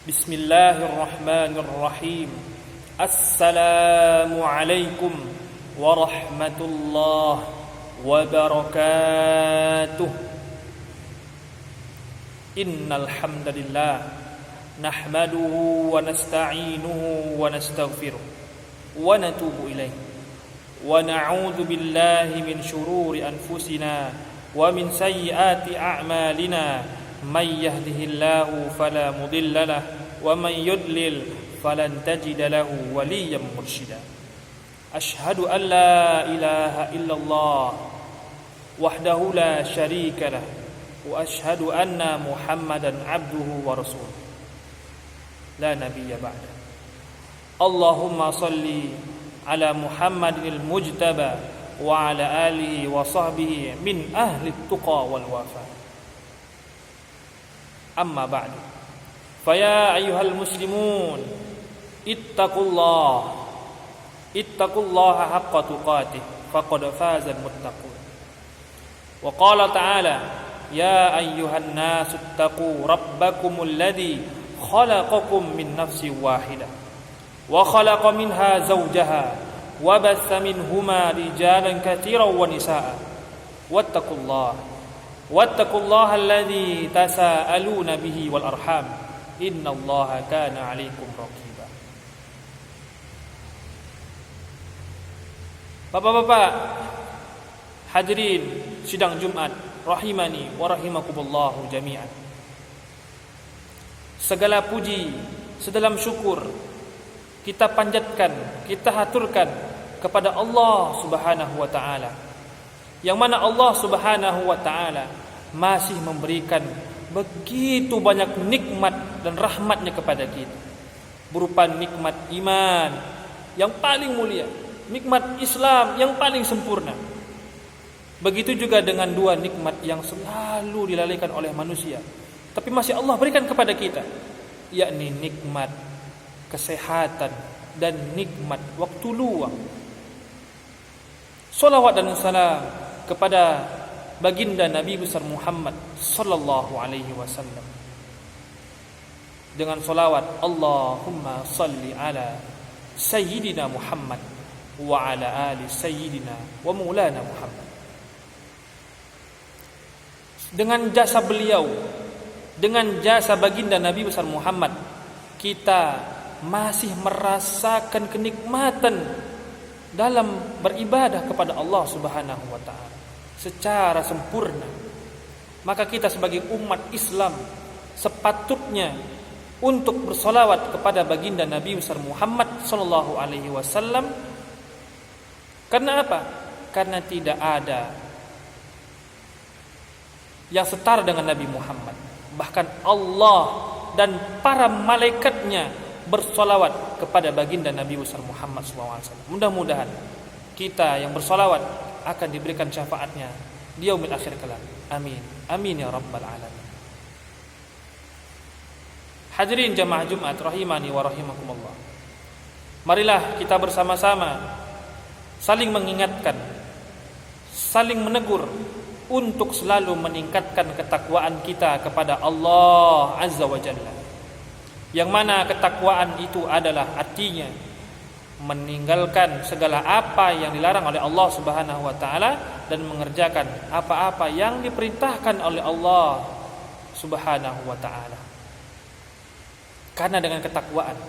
Bismillahirrahmanirrahim. Assalamualaikum warahmatullahi wabarakatuh. Innal hamdalillah nahmaduhu wa nasta'inuhu wa nastaghfiruh wa natubu ilaih wa na'udzu billahi min shururi anfusina wa min sayyiati a'malina. May yahdihillahu fala mudilla lahu wa may yudlil falan tajida lahu waliyyan mursyida. Asyhadu an la ilaha illallah wahdahu la syarika lah wa asyhadu anna Muhammadan abduhu wa rasuluh la nabiyya ba'da. Allahumma salli ala Muhammadil mujtaba wa ala alihi wa sahbihi min ahli tuqa wal wafa. Amma ba'du. Faya ayyuhal muslimun ittaqullaha haqqa tuqatih faqad fazal muttaqun. Wa qala ta'ala ya ayyuhan nasu ittaqu rabbakumul ladzi khalaqakum min nafsin wahidah wa khalaqa minha zawjaha wa batha minhuma rijalan katsiran wa nisaa'a wattaqullaha alladzi tasaaluna bihi wal arham innallaha kana 'alaikum raqiba. Bapak-bapak hadirin sidang Jumat rahimani wa rahimakumullah jami'an. Segala puji, sedalam syukur kita panjatkan, kita haturkan kepada Allah Subhanahu wa taala, yang mana Allah Subhanahu wa taala masih memberikan begitu banyak nikmat dan rahmatnya kepada kita, berupa nikmat iman yang paling mulia, nikmat Islam yang paling sempurna. Begitu juga dengan dua nikmat yang selalu dilalaikan oleh manusia, tapi masih Allah berikan kepada kita, yakni nikmat kesehatan dan nikmat waktu luang. Salawat dan salam kepada baginda Nabi besar Muhammad sallallahu alaihi wasallam dengan salawat Allahumma salli ala sayyidina Muhammad wa ala ali sayyidina wa maulana Muhammad. Dengan jasa beliau, dengan jasa baginda Nabi besar Muhammad, kita masih merasakan kenikmatan dalam beribadah kepada Allah Subhanahu wa taala secara sempurna. Maka kita sebagai umat Islam sepatutnya untuk bersolawat kepada baginda Nabi besar Muhammad sallallahu alaihi wasallam. Karena apa? Karena tidak ada yang setara dengan Nabi Muhammad. Bahkan Allah dan para malaikatnya bersolawat kepada baginda Nabi besar Muhammad SAW. Mudah-mudahan kita yang bersolawat akan diberikan syafaatnya di yaumil akhir kelak. Amin. Amin ya rabbal alamin. Hadirin jamaah Jumat rahimani wa rahimakumullah. Marilah kita bersama-sama saling mengingatkan, saling menegur untuk selalu meningkatkan ketakwaan kita kepada Allah Azza wa Jalla. Yang mana ketakwaan itu adalah artinya meninggalkan segala apa yang dilarang oleh Allah Subhanahu wa taala dan mengerjakan apa-apa yang diperintahkan oleh Allah Subhanahu wa taala. Karena dengan ketakwaan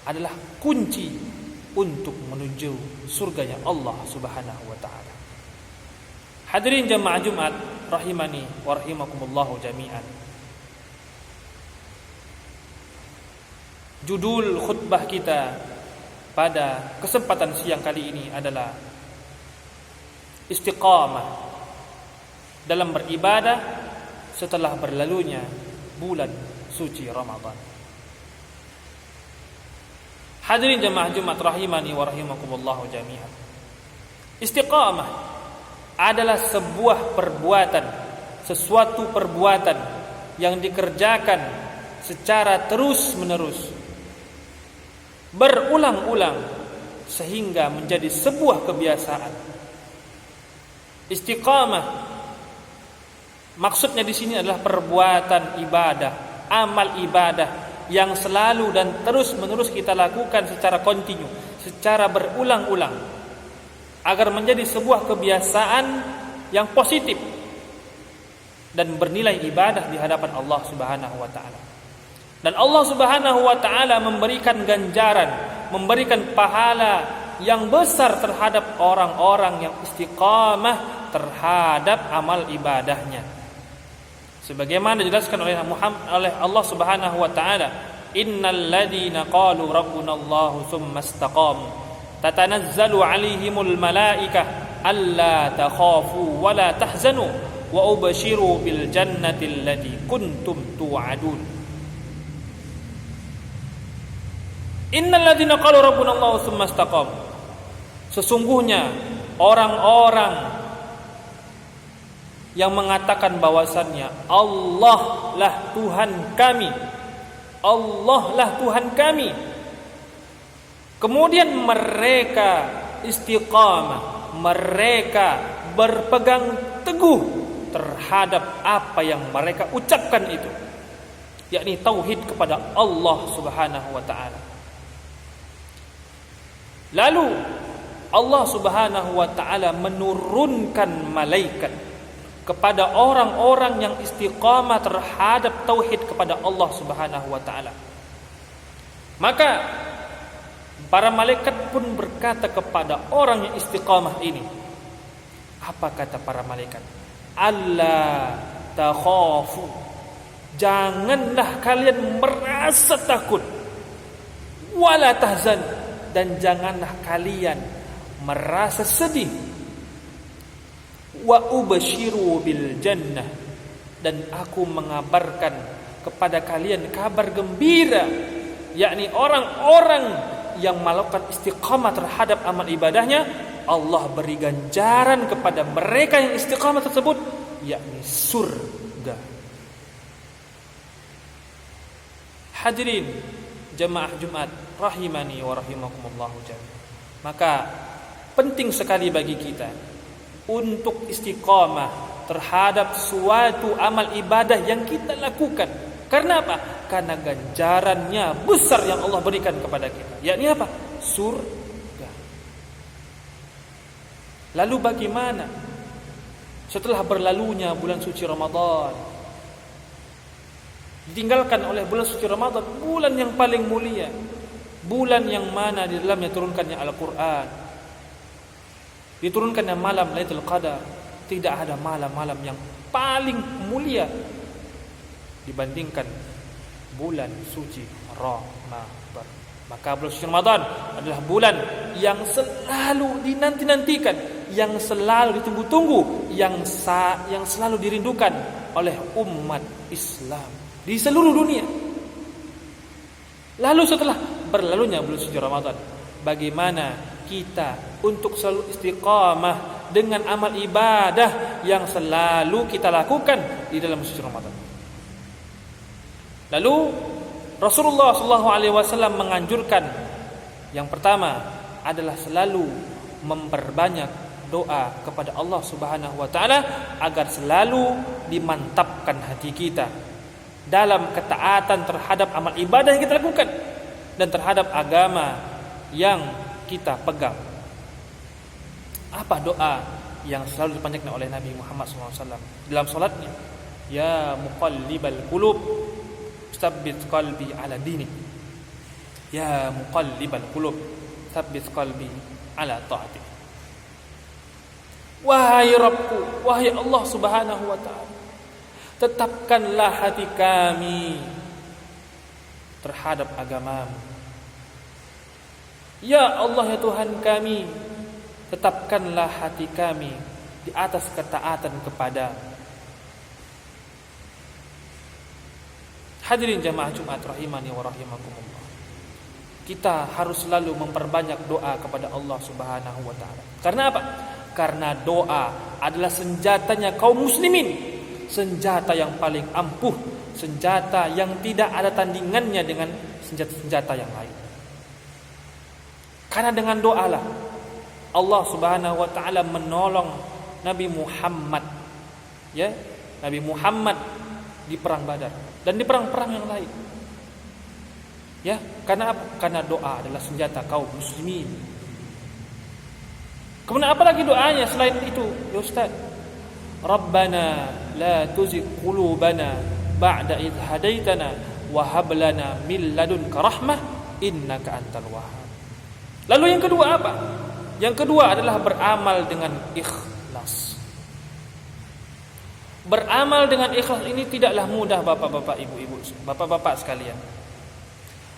adalah kunci untuk menuju surganya Allah Subhanahu wa taala. Hadirin jamaah Jumat rahimani wa rahimakumullah jami'an. Judul khutbah kita pada kesempatan siang kali ini adalah istiqamah dalam beribadah setelah berlalunya bulan suci Ramadan. Hadirin jamaah Jumat rahimani wa rahimakumullah jami'an. Istiqamah adalah sebuah perbuatan, sesuatu perbuatan yang dikerjakan secara terus-menerus, berulang-ulang sehingga menjadi sebuah kebiasaan. Istiqamah maksudnya di sini adalah perbuatan ibadah, amal ibadah yang selalu dan terus-menerus kita lakukan secara kontinu, secara berulang-ulang, agar menjadi sebuah kebiasaan yang positif dan bernilai ibadah di hadapan Allah Subhanahu wa taala. Dan Allah Subhanahu wa taala memberikan ganjaran, memberikan pahala yang besar terhadap orang-orang yang istiqamah terhadap amal ibadahnya. Sebagaimana dijelaskan oleh Allah Subhanahu wa taala, innal ladzina qalu rabbunallahu tsumma istaqamu tatanazzalu 'alaihimul malaikah alla takhafu wa la tahzanu wa ubashiru bil jannati allati kuntum tu'adun. Innal ladzina qalu rabbunallahu tsumma istaqamu, sesungguhnya orang-orang yang mengatakan bahwasannya Allah lah Tuhan kami, Allah lah Tuhan kami, kemudian mereka istiqamah, mereka berpegang teguh terhadap apa yang mereka ucapkan itu, yakni tauhid kepada Allah Subhanahu wa taala. Lalu Allah Subhanahu wa taala menurunkan malaikat kepada orang-orang yang istiqamah terhadap tauhid kepada Allah Subhanahu wa taala. Maka para malaikat pun berkata kepada orang yang istiqamah ini. Apa kata para malaikat? Alla takhafu, janganlah kalian merasa takut, wala tahzan, dan janganlah kalian merasa sedih, wa ubashiru bil jannah, dan aku mengabarkan kepada kalian kabar gembira, yakni orang-orang yang melakukan istiqamah terhadap amal ibadahnya, Allah beri ganjaran kepada mereka yang istiqamah tersebut, yakni surga. Hadirin jemaah Jumat rahimani wa rahimakumullahu jami'an. Maka penting sekali bagi kita untuk istiqamah terhadap suatu amal ibadah yang kita lakukan. Karena apa? Karena ganjarannya besar yang Allah berikan kepada kita. Yakni apa? Surga. Lalu bagaimana setelah berlalunya bulan suci Ramadan, ditinggalkan oleh bulan suci Ramadan, bulan yang paling mulia, bulan yang mana di dalamnya turunkannya Al-Quran, diturunkannya malam Lailatul Qadar. Tidak ada malam-malam yang paling mulia dibandingkan bulan suci Ramadan. Maka bulan suci Ramadan adalah bulan yang selalu dinanti-nantikan, yang selalu ditunggu-tunggu, yang selalu dirindukan oleh umat Islam di seluruh dunia. Lalu setelah berlalunya bulan suci Ramadan, bagaimana kita untuk selalu istiqamah dengan amal ibadah yang selalu kita lakukan di dalam suci Ramadan. Lalu Rasulullah SAW menganjurkan yang pertama adalah selalu memperbanyak doa kepada Allah Subhanahu wa taala agar selalu dimantapkan hati kita dalam ketaatan terhadap amal ibadah yang kita lakukan dan terhadap agama yang kita pegang. Apa doa yang selalu dipanjatkan oleh Nabi Muhammad SAW dalam salatnya? Ya muqallibal qulub, tsabbit qalbi ala dinik. Ya muqallibal qulub, tsabbit qalbi ala ta'atik. Wahai Rabbku, wahai Allah Subhanahu wa taala, tetapkanlah hati kami terhadap agamamu. Ya Allah, ya Tuhan kami, tetapkanlah hati kami di atas ketaatan kepada. Hadirin jamaah Jumat rahimani wa rahimakumullah. Kita harus selalu memperbanyak doa kepada Allah Subhanahu wa taala. Karena apa? Karena doa adalah senjatanya kaum muslimin, senjata yang paling ampuh, senjata yang tidak ada tandingannya dengan senjata-senjata yang lain. Karena dengan doalah Allah Subhanahu wa taala menolong Nabi Muhammad, ya, Nabi Muhammad di perang Badar dan di perang-perang yang lain. Ya, karena apa? Karena doa adalah senjata kaum muslimin. Kemudian apa lagi doanya selain itu, ya Ustaz? Rabbana la tuzigh qulubana ba'da idh hadaitana wa hab lana min ladunka rahmah innaka antal wahhab. Lalu yang kedua apa? Yang kedua adalah beramal dengan ikhlas. Beramal dengan ikhlas ini tidaklah mudah bapak-bapak, ibu-ibu, bapak-bapak sekalian.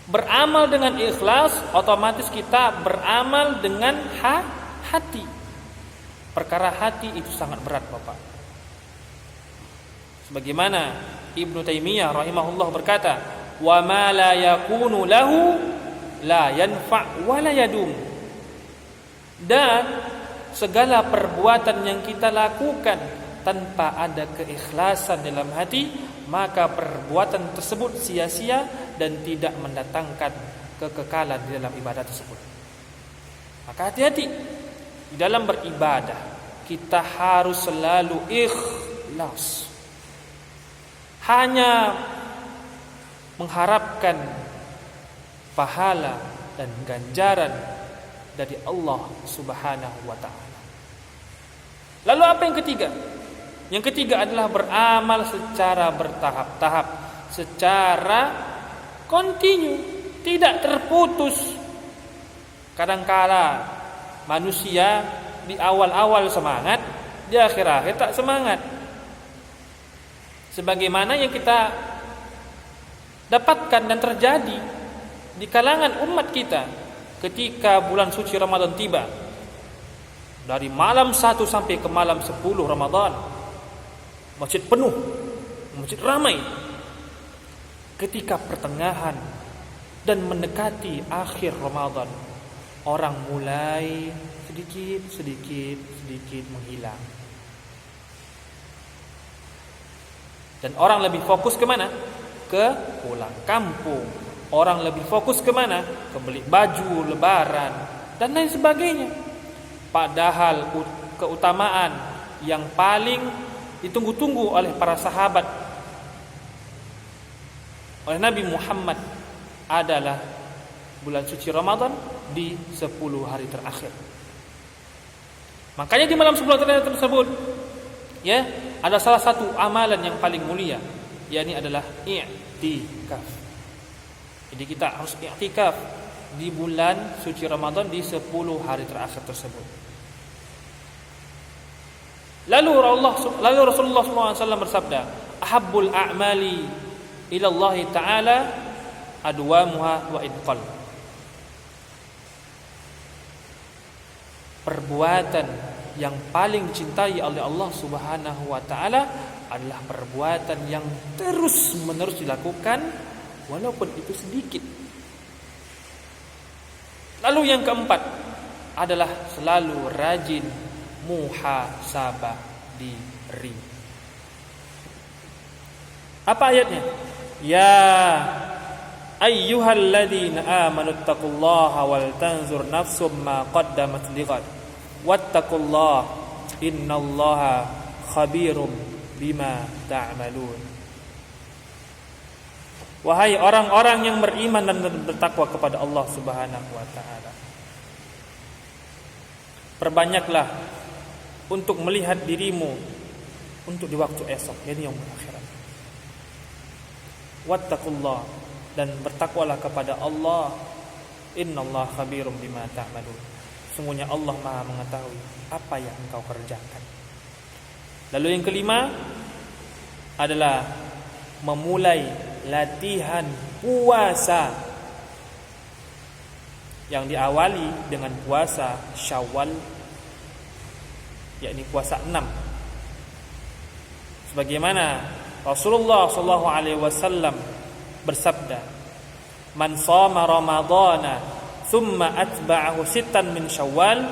Beramal dengan ikhlas otomatis kita beramal dengan hati. Perkara hati itu sangat berat, Bapak. Sebagaimana Ibnu Taimiyah rahimahullah berkata, "Wa ma la yakunu lahu la yanfa' wa la yadum." Dan segala perbuatan yang kita lakukan tanpa ada keikhlasan dalam hati, maka perbuatan tersebut sia-sia dan tidak mendatangkan kekekalan di dalam ibadah tersebut. Maka hati-hati di dalam beribadah, kita harus selalu ikhlas. Hanya mengharapkan pahala dan ganjaran dari Allah Subhanahu wa taala. Lalu apa yang ketiga? Yang ketiga adalah beramal secara bertahap-tahap, secara kontinu, tidak terputus. Kadangkala manusia di awal-awal semangat, di akhir-akhir tak semangat. Sebagaimana yang kita dapatkan dan terjadi di kalangan umat kita ketika bulan suci Ramadan tiba. Dari malam 1 sampai ke malam 10 Ramadan, masjid penuh, masjid ramai. Ketika pertengahan dan mendekati akhir Ramadan, orang mulai sedikit menghilang. Dan orang lebih fokus ke mana? Ke pulang kampung. Orang lebih fokus ke mana? Ke beli baju lebaran dan lain sebagainya. Padahal keutamaan yang paling ditunggu-tunggu oleh para sahabat, oleh Nabi Muhammad, adalah bulan suci Ramadan di 10 hari terakhir. Makanya di malam 10 hari tersebut, ya, ada salah satu amalan yang paling mulia, yakni adalah i'tikaf. Jadi kita harus i'tikaf di bulan suci Ramadan di 10 hari terakhir tersebut. Lalu Rasulullah SAW bersabda, "Ahabbul a'mali ila Allah Ta'ala adwamuha wa idqal." Perbuatan yang paling dicintai oleh Allah Subhanahu wa taala adalah perbuatan yang terus-menerus dilakukan walaupun itu sedikit. Lalu yang keempat adalah selalu rajin muhasabah diri. Apa ayatnya? Ya ayyuhalladzina amanu taqullaha wal tanzur nafsum ma qaddamat lighad wattaqullaha innallaha khabirum bima ta'malun. Wahai orang-orang yang beriman dan bertakwa kepada Allah Subhanahu wa taala, perbanyaklah untuk melihat dirimu untuk di waktu esok, yakni yaumul akhirat. Wattaqullah, dan bertakwalah kepada Allah. Innallaha khabirum bima ta'malun. Sungguhnya Allah Maha mengetahui apa yang engkau kerjakan. Lalu yang kelima adalah memulai latihan puasa yang diawali dengan puasa Syawal, yakni puasa 6. Sebagaimana Rasulullah SAW bersabda, "Man shoma Ramadhana thumma atba'ahu sittan min Syawal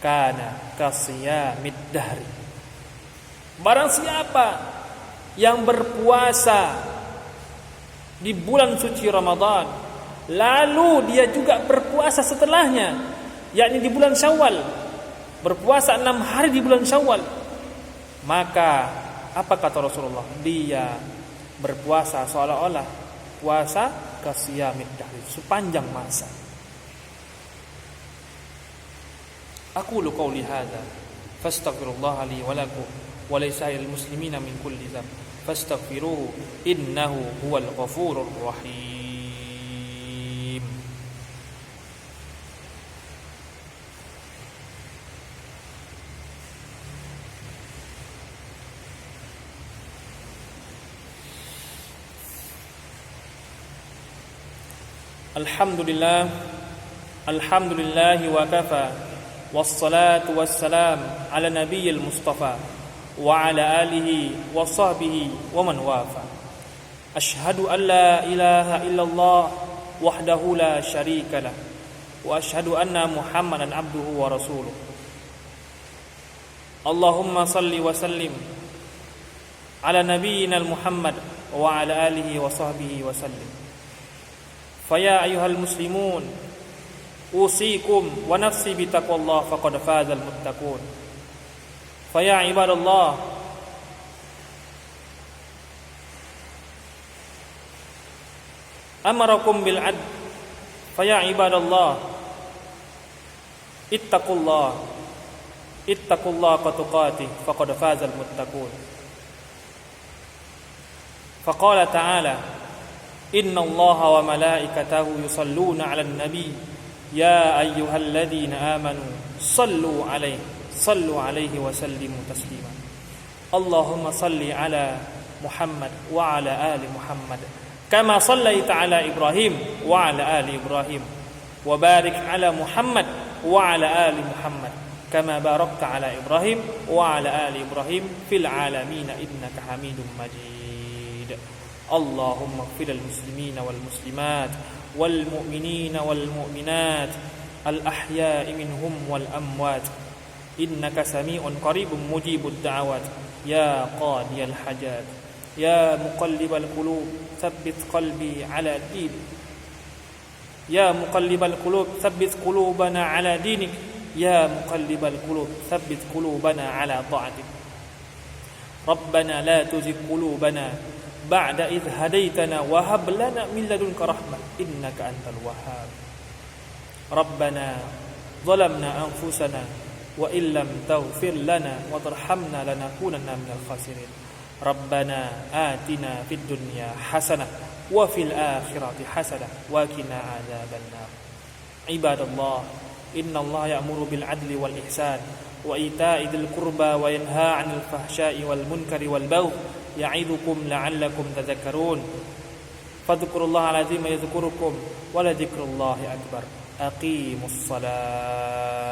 kana kasiyamid dahri." Barang siapa yang berpuasa di bulan suci Ramadan, lalu dia juga berpuasa setelahnya, yakni di bulan Syawal, berpuasa 6 hari di bulan Syawal, maka apa kata Rasulullah? Dia berpuasa seolah-olah puasa kasiyamid dahri, sepanjang masa. Aqulu qawli hadza fastaghfirullah li wa lakum wa lisairil muslimina min kulli dhanb fastaghfiruhu innahu huwal ghafurur rahim. Alhamdulillah wa kafa wassalatu wassalam ala nabiyil mustafa wa ala alihi wa sahbihi wa man wafa. Ashhadu an la ilaha illallah wahdahu la syarika lah wa ashhadu anna Muhammadan abduhu wa rasuluh. Allahumma salli wa sallim ala nabiyyina Muhammad wa ala alihi wa sahbihi wa sallim. Faya ayyuhal muslimun usikum wa nafsi bitaqwallah faqad fazal muttaqun. Faya ibadallah amarakum bil adl. Faya ibadallah ittaqullah qatuqatih faqad fazal muttaqun. Faqala ta'ala inna allaha wa malaikatahu yusalluna 'alan nabi ya ayyuhalladzina amanu sallu 'alaihi wa sallimu taslima. Allahumma salli 'ala Muhammad wa 'ala ali Muhammad kama sallaita 'ala Ibrahim wa 'ala ali Ibrahim wa barik 'ala Muhammad wa 'ala ali Muhammad kama barakta 'ala Ibrahim wa 'ala ali Ibrahim fil 'alamin innaka Hamidum Majid. Allahumma ighfir lil muslimina wal muslimat wal mu'minina wal mu'minat al ahya'i minhum wal amwat innaka sami'un qaribun mujibud da'awat ya qadiyal hajat ya muqallibal qulub tsabbit qalbi ala din ya muqallibal qulub tsabbit qulubana ala dinik ya muqallibal qulub tsabbit qulubana ala ta'atik. Rabbana la tuzigh qulubana ba'da idh hadaitana wa hab lana min ladunka rahmah innaka antal wahhab. Rabbana zalamna anfusana wa illam taghfir lana wa tarhamna lanakunanna minal khasirin. Rabbana atina fid dunya hasanah wa fil akhirati hasanah wa qina adzabannar. Ibadallah, innallaha ya'muru bil adli wal ihsan wa ita'i dzil qurba wa yanha 'anil fahsya'i wal munkari wal baghi ya'idukum la'allakum tadhakkarun. Fadhkurullaha 'azima yadhkurukum wa la dzikrullahi akbar. Aqimus shalah.